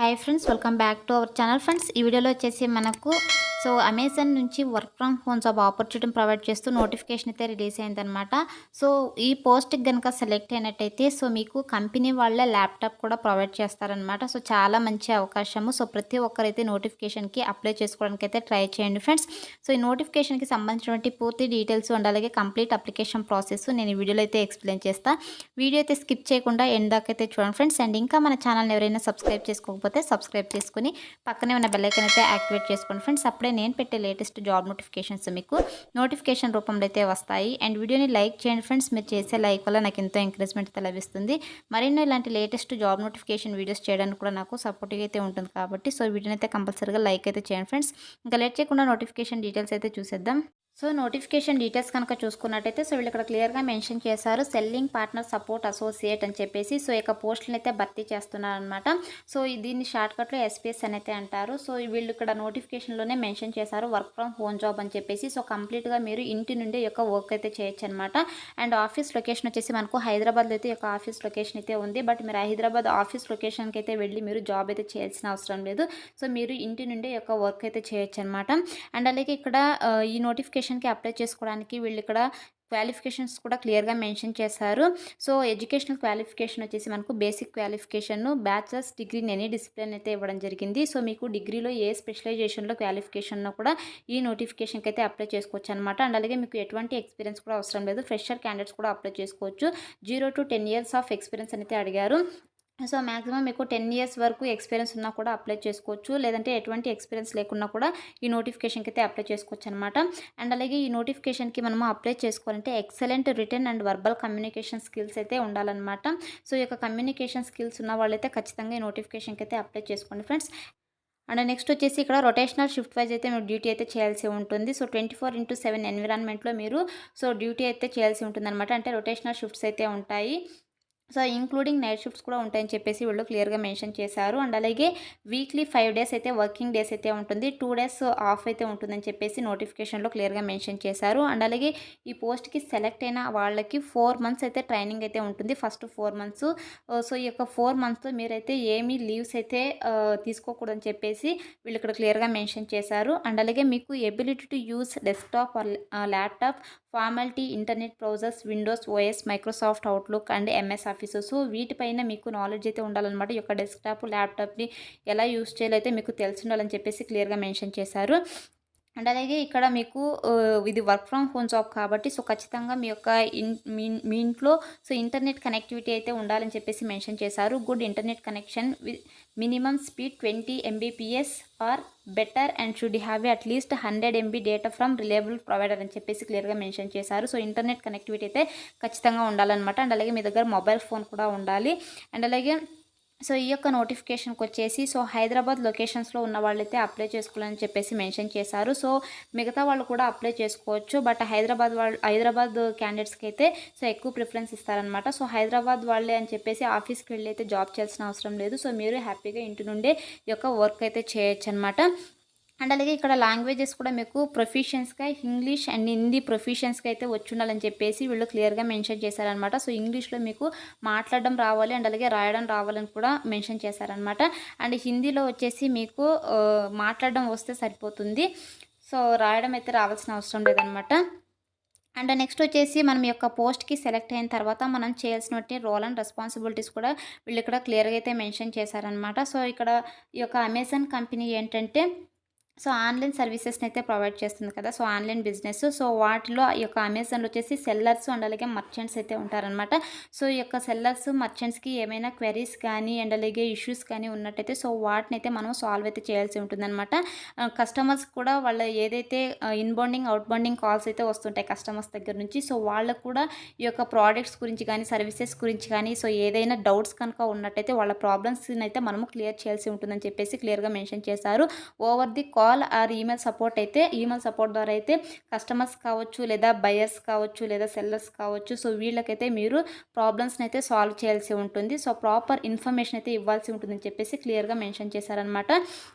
Hi friends, welcome back to our channel. Friends, ఈ వీడియోలో వచ్చేసి మనకు అమెజాన్ నుంచి work from home job opportunity provide చేస్తూ నోటిఫికేషన్ అయితే రిలీజ్ అయిందనమాట. ఈ పోస్ట్కి కనుక సెలెక్ట్ అయినట్టయితే మీకు కంపెనీ వాళ్ళే ల్యాప్టాప్ కూడా ప్రొవైడ్ చేస్తారనమాట. చాలా మంచి అవకాశము. ప్రతి ఒక్కరైతే నోటిఫికేషన్కి అప్లై చేసుకోవడానికి అయితే ట్రై చేయండి ఫ్రెండ్స్. ఈ నోటిఫికేషన్కి సంబంధించినటువంటి పూర్తి డీటెయిల్స్ అండ్ అలాగే కంప్లీట్ అప్లికేషన్ ప్రాసెస్ నేను ఈ వీడియోలో అయితే ఎక్స్ప్లెయిన్ చేస్తాను. వీడియో అయితే స్కిప్ చేయకుండా ఎండ్ దాకా అయితే చూడండి ఫ్రెండ్స్. అండ్ ఇంకా మన ఛానల్ని ఎవరైనా సబ్స్క్రైబ్ చేసుకోకపోతే సబ్స్క్రైబ్ చేసుకుని పక్కనే ఉన్న బెల్ ఐకాన్ అయితే యాక్టివేట్ చేసుకోండి ఫ్రెండ్స్. అప్పుడే నేను పెట్టే లేటెస్ట్ జాబ్ నోటిఫికేషన్స్ మీకు నోటిఫికేషన్ రూపంలో అయితే వస్తాయి. అండ్ వీడియోని లైక్ చేయండి ఫ్రెండ్స్. మీరు చేసే లైక్ వల్ల నాకు ఎంతో ఎంకరేజ్మెంట్ అయితే లభిస్తుంది. మరిన్నో ఇలాంటి లేటెస్ట్ జాబ్ నోటిఫికేషన్ వీడియోస్ చేయడానికి కూడా నాకు సపోర్టివ్ అయితే ఉంటుంది కాబట్టి వీడియోని అయితే కంపల్సరీగా లైక్ అయితే చేయండి ఫ్రెండ్స్. ఇంకా లేట్ చేయకుండా నోటిఫికేషన్ డీటెయిల్స్ అయితే చూసేద్దాం. నోటిఫికేషన్ డీటెయిల్స్ కనుక చూసుకున్నట్టయితే వీళ్ళు ఇక్కడ క్లియర్గా మెన్షన్ చేశారు, సెల్లింగ్ పార్ట్నర్ సపోర్ట్ అసోసియేట్ అని చెప్పేసి ఇక పోస్టులను అయితే భర్తీ చేస్తున్నారనమాట. దీన్ని షార్ట్కట్లో ఎస్పీఎస్ అని అయితే అంటారు. వీళ్ళు ఇక్కడ నోటిఫికేషన్లోనే మెన్షన్ చేశారు వర్క్ ఫ్రమ్ హోమ్ జాబ్ అని చెప్పేసి. కంప్లీట్గా మీరు ఇంటి నుండి యొక్క వర్క్ అయితే చేయొచ్చు అనమాట. అండ్ ఆఫీస్ లొకేషన్ వచ్చేసి మనకు హైదరాబాద్లో అయితే యొక్క ఆఫీస్ లొకేషన్ అయితే ఉంది. బట్ మీరు హైదరాబాద్ ఆఫీస్ లొకేషన్కి అయితే వెళ్ళి మీరు జాబ్ అయితే చేయాల్సిన అవసరం లేదు. మీరు ఇంటి నుండి యొక్క వర్క్ అయితే చేయొచ్చు అనమాట. అండ్ అలాగే ఇక్కడ ఈ నోటిఫికేషన్కి అప్లై చేసుకోవడానికి వీళ్ళు ఇక్కడ క్వాలిఫికేషన్స్ కూడా క్లియర్గా మెన్షన్ చేశారు. ఎడ్యుకేషనల్ క్వాలిఫికేషన్ వచ్చేసి మనకు basic qualification bachelors degree in any discipline అయితే ఇవ్వడం జరిగింది. మీకు డిగ్రీలో ఏ స్పెషలైజేషన్లో క్వాలిఫికేషన్ కూడా ఈ నోటిఫికేషన్కి అయితే అప్లై చేసుకోవచ్చు అనమాట. అండ్ అలాగే మీకు ఎటువంటి ఎక్స్పీరియన్స్ కూడా అవసరం లేదు. ఫ్రెషర్ క్యాండిడేట్స్ కూడా అప్లై చేసుకోవచ్చు. 0 to 10 years ఆఫ్ ఎక్స్పీరియన్స్ అయితే అడిగారు. మ్యాక్సిమం మీకు 10 years వరకు ఎక్స్పీరియన్స్ ఉన్నా కూడా అప్లై చేసుకోవచ్చు. లేదంటే ఎటువంటి ఎక్స్పీరియన్స్ లేకున్నా కూడా ఈ నోటిఫికేషన్కి అయితే అప్లై చేసుకోవచ్చు అనమాట. అండ్ అలాగే ఈ నోటిఫికేషన్కి మనము అప్లై చేసుకోవాలంటే excellent return and verbal communication skills అయితే ఉండాలన్నమాట. ఈ యొక్క కమ్యూనికేషన్ స్కిల్స్ ఉన్న వాళ్ళైతే ఖచ్చితంగా ఈ నోటిఫికేషన్కి అయితే అప్లై చేసుకోండి ఫ్రెండ్స్. అండ్ నెక్స్ట్ వచ్చేసి ఇక్కడ రొటేషనల్ షిఫ్ట్ వైజ్ అయితే మీరు డ్యూటీ అయితే చేయాల్సి ఉంటుంది. 24/7 ఎన్విరాన్మెంట్లో మీరు డ్యూటీ అయితే చేయాల్సి ఉంటుంది అనమాట. అంటే రొటేషనల్ షిఫ్ట్స్ అయితే ఉంటాయి. ఇంక్లూడింగ్ నైట్ షిఫ్ట్స్ కూడా ఉంటాయని చెప్పేసి వీళ్ళు క్లియర్గా మెన్షన్ చేశారు. అండ్ అలాగే వీక్లీ 5 days అయితే వర్కింగ్ డేస్ అయితే ఉంటుంది, 2 days ఆఫ్ అయితే ఉంటుందని చెప్పేసి నోటిఫికేషన్లో క్లియర్గా మెన్షన్ చేశారు. అండ్ అలాగే ఈ పోస్ట్కి సెలెక్ట్ అయిన వాళ్ళకి 4 months అయితే ట్రైనింగ్ అయితే ఉంటుంది. First 4 months. ఈ యొక్క 4 monthsలో మీరైతే ఏమీ లీవ్స్ అయితే తీసుకోకూడదని చెప్పేసి వీళ్ళు ఇక్కడ క్లియర్గా మెన్షన్ చేశారు. అండ్ అలాగే మీకు ability to use desktop laptop, formality, internet browsers, Windows OS, Microsoft outlook and MS office. వీటిపైన మీకు నాలెడ్జ్ అయితే ఉండాలన్నమాట. ఈ యొక్క డెస్క్టాప్ ల్యాప్టాప్ని ఎలా యూస్ చేయాలో అయితే మీకు తెలిసి ఉండాలని చెప్పేసి క్లియర్గా మెన్షన్ చేశారు. అండ్ అలాగే ఇక్కడ మీకు ఇది వర్క్ ఫ్రమ్ హోమ్ జాబ్ కాబట్టి ఖచ్చితంగా మీ యొక్క మీ ఇంట్లో ఇంటర్నెట్ కనెక్టివిటీ అయితే ఉండాలని చెప్పేసి మెన్షన్ చేశారు. Good internet connection with minimum speed 20 Mbps or better and should have at least 100 MB data from reliable provider అని చెప్పేసి క్లియర్గా మెన్షన్ చేశారు. ఇంటర్నెట్ కనెక్టివిటీ అయితే ఖచ్చితంగా ఉండాలన్నమాట. అండ్ అలాగే మీ దగ్గర మొబైల్ ఫోన్ కూడా ఉండాలి. అండ్ అలాగే ఈ యొక్క నోటిఫికేషన్కి వచ్చేసి హైదరాబాద్ లొకేషన్స్లో ఉన్న వాళ్ళైతే అప్లై చేసుకోవాలని చెప్పేసి మెన్షన్ చేశారు. మిగతా వాళ్ళు కూడా అప్లై చేసుకోవచ్చు. బట్ హైదరాబాద్ క్యాండిడేట్స్కి అయితే ఎక్కువ ప్రిఫరెన్స్ ఇస్తారనమాట. హైదరాబాద్ వాళ్ళే అని చెప్పేసి ఆఫీస్కి వెళ్ళి అయితే జాబ్ చేయాల్సిన అవసరం లేదు. మీరు హ్యాపీగా ఇంటి నుండే ఈ యొక్క వర్క్ అయితే చేయొచ్చు అనమాట. అండ్ అలాగే ఇక్కడ లాంగ్వేజెస్ కూడా మీకు ప్రొఫిషియన్స్గా ఇంగ్లీష్ అండ్ హిందీ ప్రొఫిషియన్స్గా అయితే వచ్చి ఉండాలని చెప్పేసి వీళ్ళు క్లియర్గా మెన్షన్ చేశారనమాట. ఇంగ్లీష్లో మీకు మాట్లాడడం రావాలి అండ్ అలాగే రాయడం రావాలని కూడా మెన్షన్ చేశారనమాట. అండ్ హిందీలో వచ్చేసి మీకు మాట్లాడడం వస్తే సరిపోతుంది. రాయడం అయితే రావాల్సిన అవసరం లేదనమాట. అండ్ నెక్స్ట్ వచ్చేసి మనం యొక్క పోస్ట్కి సెలెక్ట్ అయిన తర్వాత మనం చేయాల్సినటువంటి రోల్ అండ్ రెస్పాన్సిబిలిటీస్ కూడా వీళ్ళు ఇక్కడ క్లియర్గా అయితే మెన్షన్ చేశారనమాట. ఇక్కడ ఈ యొక్క అమెజాన్ కంపెనీ ఏంటంటే ఆన్లైన్ సర్వీసెస్ని అయితే ప్రొవైడ్ చేస్తుంది కదా. Online business. వాటిలో ఈ యొక్క అమెజాన్లో వచ్చేసి సెల్లర్స్ అండ్ అలాగే మర్చెంట్స్ అయితే ఉంటారనమాట. ఈ యొక్క సెల్లర్స్ మర్చెంట్స్కి ఏమైనా క్వెరీస్ కానీ అండ్ అలాగే ఇష్యూస్ కానీ ఉన్నట్టయితే వాటిని అయితే మనం సాల్వ్ అయితే చేయాల్సి ఉంటుందన్నమాట. కస్టమర్స్ కూడా వాళ్ళ ఏదైతే ఇన్బౌండింగ్ అవుట్బౌండింగ్ కాల్స్ అయితే వస్తుంటాయి కస్టమర్స్ దగ్గర నుంచి. వాళ్ళకు కూడా ఈ యొక్క ప్రోడక్ట్స్ గురించి కానీ సర్వీసెస్ గురించి కానీ ఏదైనా డౌట్స్ కనుక ఉన్నట్టయితే వాళ్ళ ప్రాబ్లమ్స్ని అయితే మనము క్లియర్ చేయాల్సి ఉంటుందని చెప్పేసి క్లియర్గా మెన్షన్ చేశారు. Over the call or email support అయితే ఈమెయిల్ సపోర్ట్ ద్వారా అయితే కస్టమర్స్ కావచ్చు లేదా బయర్స్ కావచ్చు లేదా సెల్లర్స్ కావచ్చు వీళ్ళకైతే మీరు ప్రాబ్లమ్స్ని అయితే సాల్వ్ చేయాల్సి ఉంటుంది. ప్రాపర్ ఇన్ఫర్మేషన్ అయితే ఇవ్వాల్సి ఉంటుందని చెప్పేసి క్లియర్గా మెన్షన్ చేశారనమాట.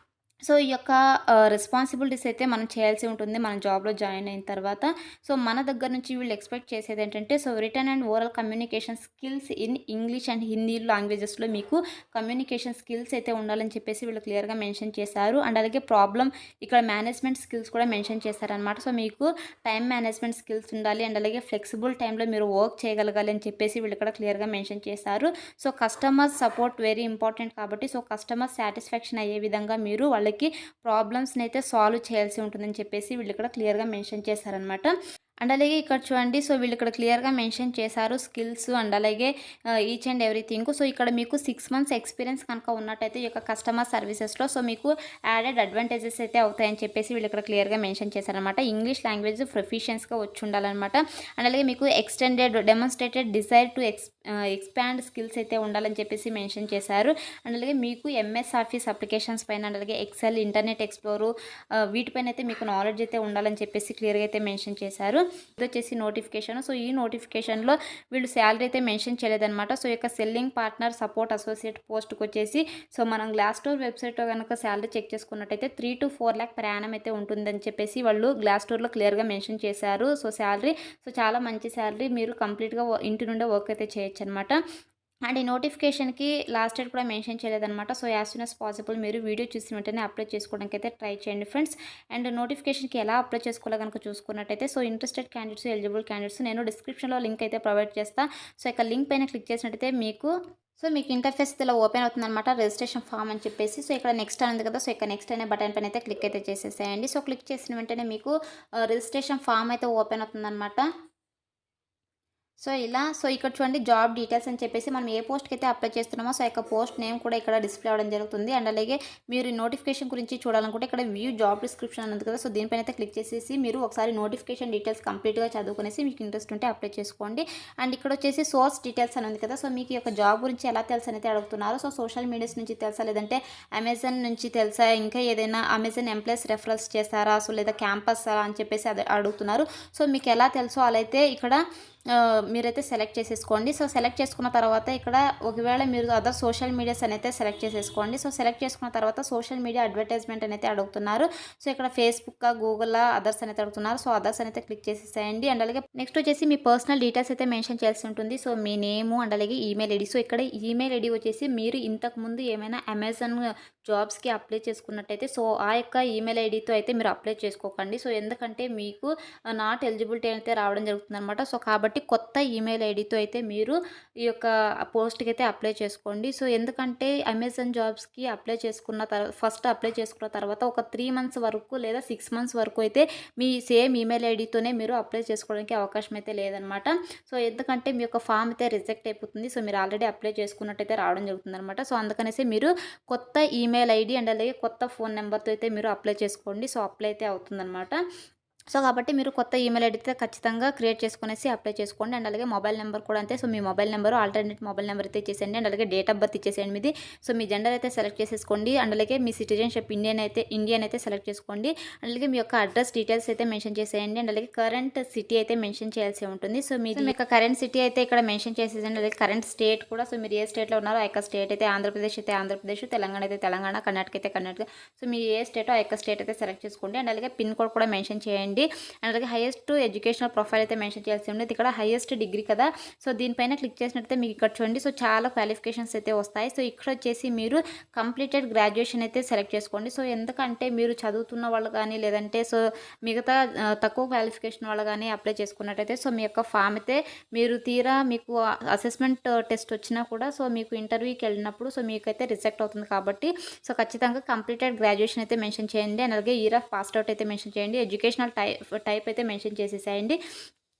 సో, ఈ యొక్క రెస్పాన్సిబిలిటీస్ అయితే మనం చేయాల్సి ఉంటుంది మన జాబ్‌లో జాయిన్ అయిన తర్వాత. సో, మన దగ్గర నుంచి వీళ్ళు ఎక్స్‌పెక్ట్ చేసేదేంటంటే, so, written and oral communication skills in English and Hindi లాంగ్వేజెస్‌లో మీకు కమ్యూనికేషన్ స్కిల్స్ అయితే ఉండాలని చెప్పేసి వీళ్ళు క్లియర్‌గా మెన్షన్ చేశారు. అండ్ అలాగే ఇక్కడ మేనేజ్మెంట్ స్కిల్స్ కూడా మెన్షన్ చేశారనమాట. సో, మీకు టైమ్ మేనేజ్మెంట్ స్కిల్స్ ఉండాలి. అండ్ అలాగే ఫ్లెక్సిబుల్ టైమ్‌లో మీరు వర్క్ చేయగలగాలి అని చెప్పేసి వీళ్ళు ఇక్కడ క్లియర్‌గా మెన్షన్ చేశారు. So, customer support very important కాబట్టి, సో, కస్టమర్ సాటిస్ఫాక్షన్ అయ్యే విధంగా మీరు వాళ్ళకి ప్రాబ్లమ్స్‌ని అయితే సాల్వ్ చేయాల్సి ఉంటుందని చెప్పేసి వీళ్ళు ఇక్కడ క్లియర్‌గా మెన్షన్ చేశారనమాట. అండ్ అలాగే ఇక్కడ చూడండి. సో, వీళ్ళు ఇక్కడ క్లియర్‌గా మెన్షన్ చేశారు స్కిల్స్ అండ్ అలాగే ఈచ్ అండ్ ఎవ్రీథింగ్. సో, ఇక్కడ మీకు 6 మంత్స్ ఎక్స్‌పీరియన్స్ కనుక ఉన్నట్టయితే ఈ యొక్క కస్టమర్ సర్వీసెస్‌లో సో, మీకు యాడెడ్ అడ్వాంటేజెస్ అయితే అవుతాయని చెప్పేసి వీళ్ళు ఇక్కడ క్లియర్‌గా మెన్షన్ చేశారనమాట. ఇంగ్లీష్ లాంగ్వేజ్ ప్రొఫిషియన్స్‌గా వచ్చి ఉండాలనమాట. అండ్ అలాగే మీకు demonstrated desire to expand skills అయితే ఉండాలని చెప్పేసి మెన్షన్ చేశారు. అండ్ అలాగే మీకు ఎంఎస్ ఆఫీస్ అప్లికేషన్స్ పైన అండ్ అలాగే ఎక్సెల్, ఇంటర్నెట్ ఎక్స్‌ప్లోర్ వీటిపైన అయితే మీకు నాలెడ్జ్ అయితే ఉండాలని చెప్పేసి క్లియర్‌గా అయితే మెన్షన్ చేశారు. ఇదొచ్చేసి నోటిఫికేషన్. సో, ఈ నోటిఫికేషన్‌లో వీళ్ళు సాలరీ అయితే మెన్షన్ చేయలేదనమాట. సో, ఈ యొక్క సెల్లింగ్ పార్ట్నర్ సపోర్ట్ అసోసియేట్ పోస్ట్‌కొచ్చేసి సో, మనం గ్లాస్‌డోర్ వెబ్‌సైట్‌లో గనక సాలరీ చెక్ చేసుకున్నట్టయితే 3-4 లాక్ పర్ యానమ్ అయితే ఉంటుందని చెప్పేసి వాళ్ళు గ్లాస్‌డోర్‌లో క్లియర్‌గా మెన్షన్ చేశారు. సో, సాలరీ చాలా మంచి సాలరీ. మీరు కంప్లీట్‌గా ఇంటి నుండే వర్క్ అయితే చేయొచ్చనమాట. అండ్ ఈ నోటిఫికేషన్‌కి లాస్ట్ డేట్ కూడా మెన్షన్ చేయలేదనమాట. So, as soon as possible మీరు వీడియో చూసిన వెంటనే అప్లై చేసుకోవడానికైతే ట్రై చేయండి ఫ్రెండ్స్. అండ్ నోటిఫికేషన్‌కి ఎలా అప్లై చేసుకోవాలో గనుక చూసుకున్నట్టయితే so, interested candidates, eligible candidates నేను డిస్క్రిప్షన్‌లో లింక్ అయితే ప్రొవైడ్ చేస్తా. సో, ఇక లింక్ పైన క్లిక్ చేసినట్టయితే మీకు ఇంటర్ఫేస్ ఇలా ఓపెన్ అవుతుందనమాట. రిజిస్ట్రేషన్ ఫామ్ అని చెప్పేసి. సో, ఇక్కడ నెక్స్ట్ అని ఉంది కదా! సో, ఇక్కడ నెక్స్ట్ అనే బటన్ పైన అయితే క్లిక్ అయితే చేసేసేయండి. సో, క్లిక్ చేసిన వెంటనే మీకు రిజిస్ట్రేషన్ ఫామ్ అయితే ఓపెన్ అవుతుందనమాట. ఇక్కడ చూడండి జాబ్ డీటెయిల్స్ అని చెప్పేసి మనం ఏ పోస్ట్‌కి అయితే అప్లై చేస్తున్నామో సో, ఆ యొక్క పోస్ట్ నేమ్ కూడా ఇక్కడ డిస్‌ప్లే అవ్వడం జరుగుతుంది. అండ్ అలాగే మీరు ఈ నోటిఫికేషన్ గురించి చూడాలనుకుంటే ఇక్కడ వ్యూ జాబ్ డిస్క్రిప్షన్ అని ఉంది కదా! సో, దీనిపైన అయితే క్లిక్ చేసేసి మీరు ఒకసారి నోటిఫికేషన్ డీటెయిల్స్ కంప్లీట్‌గా చదువుకునేసి మీకు ఇంట్రెస్ట్ ఉంటే అప్లై చేసుకోండి. అండ్ ఇక్కడ వచ్చేసి సోర్స్ డీటెయిల్స్ అని ఉంది కదా! సో, మీకు ఈ యొక్క జాబ్ గురించి ఎలా తెలుసని అయితే అడుగుతున్నారు. సో, సోషల్ మీడియాస్ నుంచి తెలుసా? లేదంటే అమెజాన్ నుంచి తెలుసా? ఇంకా ఏదైనా అమెజాన్ ఎంప్లాయీస్ రెఫరల్స్ చేస్తారా? సో, లేదా క్యాంపసా అని చెప్పేసి అడుగుతున్నారు. సో, మీకు ఎలా తెలుసో అలా అయితే ఇక్కడ మీరైతే సెలెక్ట్ చేసేసుకోండి. సో, సెలెక్ట్ చేసుకున్న తర్వాత ఇక్కడ ఒకవేళ మీరు అదర్ సోషల్ మీడియాస్ అనైతే సెలెక్ట్ చేసేసుకోండి. సో, సెలెక్ట్ చేసుకున్న తర్వాత సోషల్ మీడియా అడ్వర్టైజ్మెంట్ అనైతే అడుగుతున్నారు. సో, ఇక్కడ ఫేస్‌బుక్కా, గూగులా, అదర్స్ అనైతే అడుగుతున్నారు. సో, అదర్స్ అనైతే క్లిక్ చేసేసేయండి. అండ్ అలాగే నెక్స్ట్ వచ్చేసి మీ పర్సనల్ డీటెయిల్స్ అయితే మెన్షన్ చేయాల్సి ఉంటుంది. సో, మీ నేము అండ్ అలాగే ఈమెయిల్ ఐడీ. సో, ఇక్కడ ఈమెయిల్ ఐడీ వచ్చేసి మీరు ఇంతకుముందు ఏమైనా అమెజాన్ జాబ్స్‌కి అప్లై చేసుకున్నట్టయితే సో, ఆ యొక్క ఈమెయిల్ ఐడీతో అయితే మీరు అప్లై చేసుకోకండి. సో, ఎందుకంటే మీకు నాట్ ఎలిజిబిలిటీ అయితే రావడం జరుగుతుందనమాట. సో, కాబట్టి కొత్త ఈమెయిల్ ఐడీతో అయితే మీరు ఈ యొక్క పోస్ట్‌కి అయితే అప్లై చేసుకోండి. సో, ఎందుకంటే అమెజాన్ జాబ్స్‌కి ఫస్ట్ అప్లై చేసుకున్న తర్వాత ఒక 3 మంత్స్ వరకు లేదా 6 మంత్స్ వరకు అయితే మీ సేమ్ ఈమెయిల్ ఐడీతోనే మీరు అప్లై చేసుకోవడానికి అవకాశం అయితే లేదనమాట. సో, ఎందుకంటే మీ యొక్క ఫామ్ అయితే రిజెక్ట్ అయిపోతుంది. సో, మీరు ఆల్రెడీ అప్లై చేసుకున్నట్టయితే రావడం జరుగుతుందనమాట. సో, అందుకనేసి మీరు కొత్త ఈమెయిల్ ఐడీ అండ్ అలాగే కొత్త ఫోన్ నెంబర్‌తో అయితే మీరు అప్లై చేసుకోండి. సో, అప్లై అయితే అవుతుందనమాట. సో, కాబట్టి మీరు కొత్త ఈమెయిల్ ఐడీ అయితే ఖచ్చితంగా క్రియేట్ చేసుకునేసి అప్లై చేసుకోండి. అండ్ అలాగే మొబైల్ నెంబర్ కూడా అంతే. సో, మీ mobile number alternate mobile number అయితే ఇచ్చేసేయండి. అండ్ అలాగే డేట్ ఆఫ్ బర్త్ ఇచ్చేసేయండి మీది. సో, మీ జెండర్ అయితే సెలెక్ట్ చేసేసుకోండి. అండ్ అలాగే మీ సిటిజన్‌షిప్ ఇండియన్ అయితే సెలెక్ట్ చేసుకోండి. అండ్ అలాగే మీ యొక్క అడ్రస్ డీటెయిల్స్ అయితే మెన్షన్ చేసేయండి. అండ్ అలాగే కరెంట్ సిటీ అయితే మెన్షన్ చేయాల్సి ఉంటుంది. సో, మీ యొక్క కరెంట్ సిటీ అయితే ఇక్కడ మెన్షన్ చేసేసండి. అలాగే కరెంట్ స్టేట్ కూడా సో, మీరు ఏ స్టేట్‌లో ఉన్నారో ఆ యొక్క స్టేట్ అయితే ఆంధ్రప్రదేశ్ అయితే ఆంధ్రప్రదేశ్, తెలంగాణ అయితే తెలంగాణ, కర్ణాటక అయితే కర్ణాటక. సో, మీరు ఏ స్టేటో ఆ యొక్క స్టేట్ అయితే సెలెక్ట్ చేసుకోండి. అండ్ అలాగే పిన్ కోడ్ కూడా మెన్షన్ చేయండి. అండ్ అలాగే హైయెస్ట్ ఎడ్యుకేషనల్ ప్రొఫైల్ అయితే మెన్షన్ చేయాల్సి ఉండేది. ఇక్కడ హైయెస్ట్ డిగ్రీ కదా! సో, దీనిపైన క్లిక్ చేసినట్టయితే మీకు ఇక్కడ చూడండి. సో, చాలా క్వాలిఫికేషన్స్ అయితే వస్తాయి. సో, ఇక్కడ వచ్చేసి మీరు కంప్లీటెడ్ గ్రాడ్యుయేషన్ అయితే సెలెక్ట్ చేసుకోండి. సో, ఎందుకంటే మీరు చదువుతున్న వాళ్ళు కానీ లేదంటే సో, మిగతా తక్కువ క్వాలిఫికేషన్ వాళ్ళు కానీ అప్లై చేసుకున్నట్టయితే సో, మీ యొక్క ఫామ్ అయితే మీరు తీరా మీకు అసెస్మెంట్ టెస్ట్ వచ్చినా కూడా సో, మీకు ఇంటర్వ్యూకి వెళ్ళినప్పుడు సో, మీకైతే రిజెక్ట్ అవుతుంది కాబట్టి సో, ఖచ్చితంగా కంప్లీటెడ్ గ్రాడ్యుయేషన్ అయితే మెన్షన్ చేయండి. అండ్ అలాగే ఇయర్ ఆఫ్ పాస్డ్ అవుట్ అయితే మెన్షన్ చేయండి. ఎడ్యుకేషనల్ టైప్ అయితే మెన్షన్ చేసేసేయండి.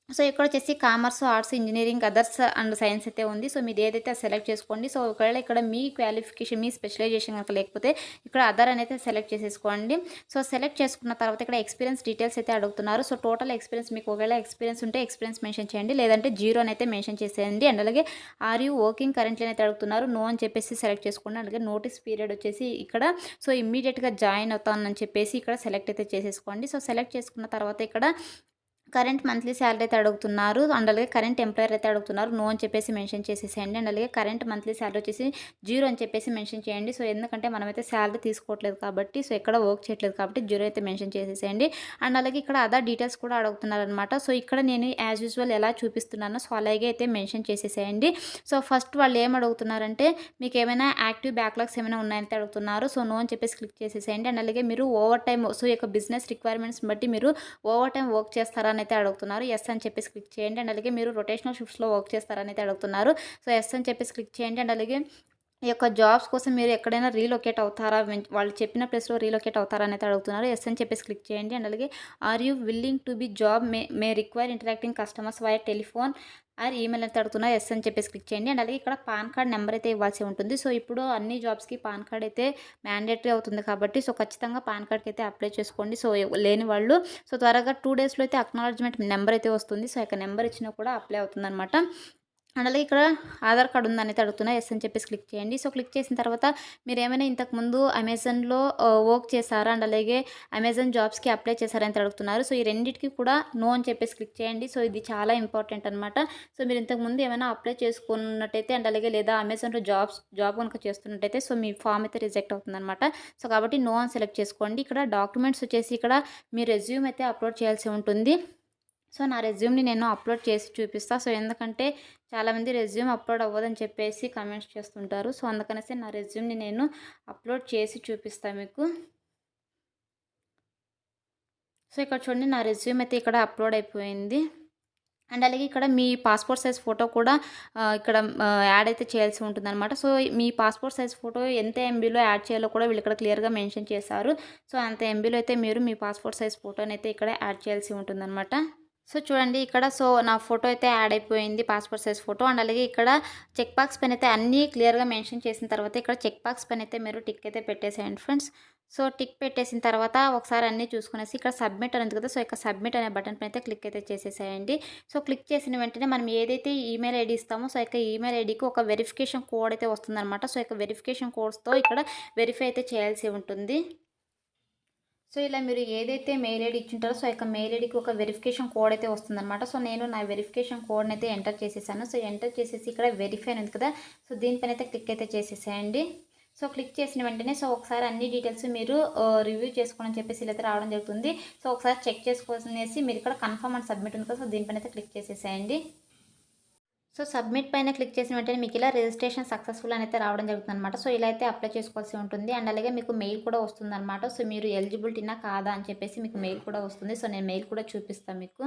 సో, ఇక్కడ వచ్చేసి commerce, arts, engineering, others and science అయితే ఉంది. సో, మీది ఏదైతే సెలెక్ట్ చేసుకోండి. సో, ఒకవేళ ఇక్కడ మీ క్వాలిఫికేషన్, మీ స్పెషలైజేషన్ కనుక లేకపోతే ఇక్కడ అదర్ అనేది సెలెక్ట్ చేసేసుకోండి. సో, సెలెక్ట్ చేసుకున్న తర్వాత ఇక్కడ ఎక్స్పీరియన్స్ డీటెయిల్స్ అయితే అడుగుతున్నారు. సో, టోటల్ ఎక్స్పీరియన్స్ మీకు ఒకవేళ ఎక్స్పీరియన్స్ ఉంటే ఎక్స్పీరియన్స్ మెన్షన్ చేయండి. లేదంటే 0 అని అయితే మెన్షన్ చేసేయండి. అండ్ అలాగే ఆర్ యూ వర్కింగ్ కరెంట్లీ అయితే అడుగుతున్నారు. నో అని చెప్పేసి సెలెక్ట్ చేసుకోండి. అలాగే నోటీస్ పీరియడ్ వచ్చేసి ఇక్కడ సో, ఇమ్మీడియట్‌గా జాయిన్ అవుతానని చెప్పేసి ఇక్కడ సెలెక్ట్ అయితే చేసేసుకోండి. సో, సెలెక్ట్ చేసుకున్న తర్వాత ఇక్కడ కరెంట్ మంత్లీ శాలరీ అయితే అడుగుతున్నారు. అండ్ అలాగే కరెంట్ ఎంప్లాయర్ అయితే అడుగుతున్నారు. నో అని చెప్పేసి మెన్షన్ చేసేసేయండి. అండ్ అలాగే కరెంట్ మంత్లీ శాలరీ వచ్చేసి 0 అని చెప్పేసి మెన్షన్ చేయండి. సో ఎందుకంటే మనమైతే శాలరీ తీసుకోవట్లేదు కాబట్టి, సో ఎక్కడ వర్క్ చేయట్లేదు కాబట్టి 0 అయితే మెన్షన్ చేసేసేయండి. అండ్ అలాగే ఇక్కడ అదర్ డీటెయిల్స్ కూడా అడుగుతున్నారనమాట. సో ఇక్కడ నేను యాజ్ యూజువల్ ఎలా చూపిస్తున్నానో సో అలాగే అయితే మెన్షన్ చేసేసేయండి. సో ఫస్ట్ వాళ్ళు ఏం అడుగుతున్నారంటే మీకు ఏమైనా యాక్టివ్ బ్యాక్లాగ్స్ ఏమైనా ఉన్నాయంటే అడుగుతున్నారు. సో నో అని చెప్పేసి క్లిక్ చేసేసేయండి. అండ్ అలాగే మీరు ఓవర్ టైమ్ సో ఈ యొక్క బిజినెస్ రిక్వైర్మెంట్స్ని బట్టి మీరు ఓవర్ టైమ్ వర్క్ చేస్తారా అయితే అడుగుతున్నారు. ఎస్ అని చెప్పేసి క్లిక్ చేయండి. అండ్ అలాగే మీరు రొటేషనల్ షిఫ్ట్స్లో వర్క్ చేస్తారని అయితే అడుగుతున్నారు. సో ఎస్ అని చెప్పేసి క్లిక్ చేయండి. అండ్ అలాగే ఈ యొక్క జాబ్స్ కోసం మీరు ఎక్కడైనా రీలొకేట్ అవుతారా, వాళ్ళు చెప్పిన ప్లేస్లో రీలొకేట్ అవుతారా అని అయితే అడుగుతున్నారు. ఎస్ అని చెప్పేసి క్లిక్ చేయండి. అండ్ అలాగే are you willing to be job may require interacting customers by telephone or email అయితే అడుగుతున్నారు. ఎస్ అని చెప్పేసి క్లిక్ చేయండి. అండ్ అలాగే ఇక్కడ పాన్ కార్డ్ నెంబర్ అయితే ఇవ్వాల్సి ఉంటుంది. సో ఇప్పుడు అన్ని జాబ్స్కి పాన్ కార్డ్ అయితే మ్యాండేటరీ అవుతుంది కాబట్టి సో ఖచ్చితంగా పాన్ కార్డ్కి అయితే అప్లై చేసుకోండి. సో లేని వాళ్ళు సో త్వరగా 2 డేస్లో అయితే అక్నాలజ్మెంట్ నెంబర్ అయితే వస్తుంది. సో యొక్క నెంబర్ ఇచ్చినా కూడా అప్లై అవుతుందన్నమాట. అండ్ అలాగే ఇక్కడ ఆధార్ కార్డు ఉందని అయితే అడుగుతున్నా. ఎస్ అని చెప్పేసి క్లిక్ చేయండి. సో క్లిక్ చేసిన తర్వాత మీరు ఏమైనా ఇంతకుముందు అమెజాన్లో వర్క్ చేశారా, అండ్ అలాగే అమెజాన్ జాబ్స్కి అప్లై చేశారని అడుగుతున్నారు. సో ఈ రెండింటికి కూడా నో అని చెప్పేసి క్లిక్ చేయండి. సో ఇది చాలా ఇంపార్టెంట్ అనమాట. సో మీరు ఇంతకుముందు ఏమైనా అప్లై చేసుకున్నట్టయితే అండ్ అలాగే లేదా అమెజాన్లో జాబ్ కనుక చేస్తున్నట్టయితే సో మీ ఫామ్ అయితే రిజెక్ట్ అవుతుందన్నమాట. సో కాబట్టి నో అని సెలెక్ట్ చేసుకోండి. ఇక్కడ డాక్యుమెంట్స్ వచ్చేసి ఇక్కడ మీ రెజ్యూమ్ అయితే అప్లోడ్ చేయాల్సి ఉంటుంది. సో నా రెజ్యూమ్ని నేను అప్లోడ్ చేసి చూపిస్తాను. సో ఎందుకంటే చాలామంది రెజ్యూమ్ అప్లోడ్ అవ్వదని చెప్పేసి కామెంట్స్ చేస్తుంటారు. సో అందుకనేసి నా రెజ్యూమ్ని నేను అప్లోడ్ చేసి చూపిస్తాను మీకు. సో ఇక్కడ చూడండి నా రెజ్యూమ్ అయితే ఇక్కడ అప్లోడ్ అయిపోయింది. అండ్ అలాగే ఇక్కడ మీ పాస్పోర్ట్ సైజ్ ఫోటో కూడా ఇక్కడ యాడ్ అయితే చేయాల్సి ఉంటుందన్నమాట. సో మీ పాస్పోర్ట్ సైజ్ ఫోటో ఎంత ఎంబీలో యాడ్ చేయాలో కూడా వీళ్ళు ఇక్కడ క్లియర్గా మెన్షన్ చేశారు. సో అంత ఎంబీలో అయితే మీరు మీ పాస్పోర్ట్ సైజ్ ఫోటోని అయితే ఇక్కడ యాడ్ చేయాల్సి ఉంటుందన్నమాట. సో చూడండి ఇక్కడ సో నా ఫోటో అయితే యాడ్ అయిపోయింది, పాస్పోర్ట్ సైజ్ ఫోటో. అండ్ అలాగే ఇక్కడ చెక్ బాక్స్ పైన అయితే అన్నీ క్లియర్గా మెన్షన్ చేసిన తర్వాత ఇక్కడ చెక్ బాక్స్ పైన అయితే మీరు టిక్ అయితే పెట్టేసేయండి ఫ్రెండ్స్. సో టిక్ పెట్టేసిన తర్వాత ఒకసారి అన్నీ చూసుకునేసి ఇక్కడ సబ్మిట్ అనేది కదా, సో ఇక్కడ సబ్మిట్ అనే బటన్ పైన అయితే క్లిక్ అయితే చేసేసేయండి. సో క్లిక్ చేసిన వెంటనే మనం ఏదైతే ఈమెయిల్ ఐడి ఇస్తామో సో యొక్క ఈమెయిల్ ఐడికి ఒక వెరిఫికేషన్ కోడ్ అయితే వస్తుందన్నమాట. సో యొక్క వెరిఫికేషన్ కోడ్స్తో ఇక్కడ వెరిఫై అయితే చేయాల్సి ఉంటుంది. సో ఇలా మీరు ఏదైతే మెయిల్ ఐడి ఇచ్చింటారో సో యొక్క మెయిల్ ఐడికి ఒక వెరిఫికేషన్ కోడ్ అయితే వస్తుందన్నమాట. సో నేను నా వెరిఫికేషన్ కోడ్ని అయితే ఎంటర్ చేసేసాను. సో ఎంటర్ చేసేసి ఇక్కడ వెరిఫై ఉంది కదా, సో దీనిపైన అయితే క్లిక్ అయితే చేసేసేయండి. సో క్లిక్ చేసిన వెంటనే సో ఒకసారి అన్ని డీటెయిల్స్ మీరు రివ్యూ చేసుకోండి అని చెప్పేసి ఇలా అయితే రావడం జరుగుతుంది. సో ఒకసారి చెక్ చేసుకోవాల్సి మీరు ఇక్కడ కన్ఫర్మ్ అండ్ సబ్మిట్ ఉంది కదా, సో దీనిపైన అయితే క్లిక్ చేసేసేయండి. సో సబ్మిట్ పైన క్లిక్ చేసిన వెంటనే మీకు ఇలా రిజిస్ట్రేషన్ సక్సెస్ఫుల్ అని అయితే రావడం జరుగుతుంది అనమాట. సో ఇలా అయితే అప్లై చేసుకోవాల్సి ఉంటుంది. అండ్ అలాగే మీకు మెయిల్ కూడా వస్తుంది అనమాట. సో మీరు ఎలిజిబిలిటీనా కాదా అని చెప్పేసి మీకు మెయిల్ కూడా వస్తుంది. సో నేను మెయిల్ కూడా చూపిస్తాను మీకు.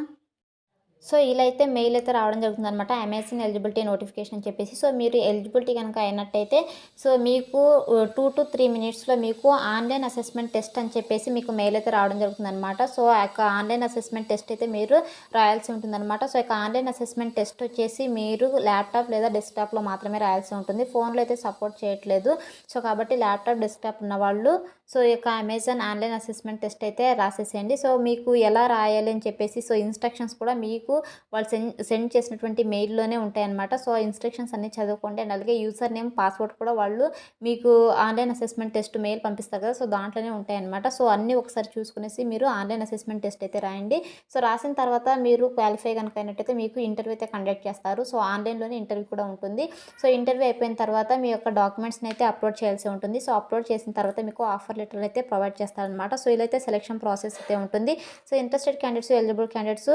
సో ఇలా అయితే మెయిల్ అయితే రావడం జరుగుతుంది అనమాట, అమెజాన్ ఎలిజిబిలిటీ నోటిఫికేషన్ అని చెప్పేసి. సో మీరు ఎలిజిబిలిటీ కనుక అయినట్టయితే సో మీకు 2 to 3 మినిట్స్లో మీకు ఆన్లైన్ అసెస్మెంట్ టెస్ట్ అని చెప్పేసి మీకు మెయిల్ అయితే రావడం జరుగుతుంది అనమాట. సో ఆ యొక్క ఆన్లైన్ అసెస్మెంట్ టెస్ట్ అయితే మీరు రాయాల్సి ఉంటుందన్నమాట. సో యొక్క ఆన్లైన్ అసెస్మెంట్ టెస్ట్ వచ్చేసి మీరు ల్యాప్టాప్ లేదా డెస్క్టాప్లో మాత్రమే రాయాల్సి ఉంటుంది. ఫోన్లో అయితే సపోర్ట్ చేయట్లేదు. సో కాబట్టి ల్యాప్టాప్ డెస్క్టాప్ ఉన్న వాళ్ళు సో ఈ యొక్క అమెజాన్ ఆన్లైన్ అసెస్మెంట్ టెస్ట్ అయితే రాసేసేయండి. సో మీకు ఎలా రాయాలి అని చెప్పేసి సో ఇన్స్ట్రక్షన్స్ కూడా మీకు వాళ్ళు సెండ్ చేసినటువంటి మెయిల్లోనే ఉంటాయన్నమాట. సో ఆ ఇన్స్ట్రక్షన్స్ అన్నీ చదువుకోండి. అండ్ అలాగే యూజర్ నేమ్ పాస్వర్డ్ కూడా వాళ్ళు మీకు ఆన్లైన్ అసెస్మెంట్ టెస్ట్ మెయిల్ పంపిస్తారు కదా, సో దాంట్లోనే ఉంటాయన్నమాట. సో అన్నీ ఒకసారి చూసుకునేసి మీరు ఆన్లైన్ అసెస్మెంట్ టెస్ట్ అయితే రాయండి. సో రాసిన తర్వాత మీరు క్వాలిఫై కనుక అయినట్టయితే మీకు ఇంటర్వ్యూ అయితే కండక్ట్ చేస్తారు. సో ఆన్లైన్లోనే ఇంటర్వ్యూ కూడా ఉంటుంది. సో ఇంటర్వ్యూ అయిపోయిన తర్వాత మీ యొక్క డాక్యుమెంట్స్ని అయితే అప్లోడ్ చేయాల్సి ఉంటుంది. సో అప్లోడ్ చేసిన తర్వాత మీకు ఆఫర్ లెటర్ అయితే ప్రొవైడ్ చేస్తారనమాట. సో ఇలా అయితే సెలెక్షన్ ప్రాసెస్ అయితే ఉంటుంది. So interested candidates, eligible candidates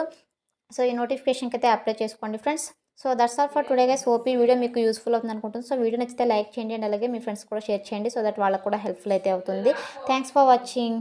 so ఈ నోటిఫికేషన్కి అయితే అప్లై చేసుకోండి friends. So that's all for today guys. Hope ఈ వీడియో మీకు యూస్ఫుల్ అవుతుంది అనుకుంటుంది. సో వీడియో నచ్చితే లైక్ చేయండి అండ్ అలాగే మీ ఫ్రెండ్స్ కూడా షేర్ చేయండి సో దట్ వాళ్ళకు కూడా హెల్ప్ఫుల్ అయితే అవుతుంది. Thanks for watching.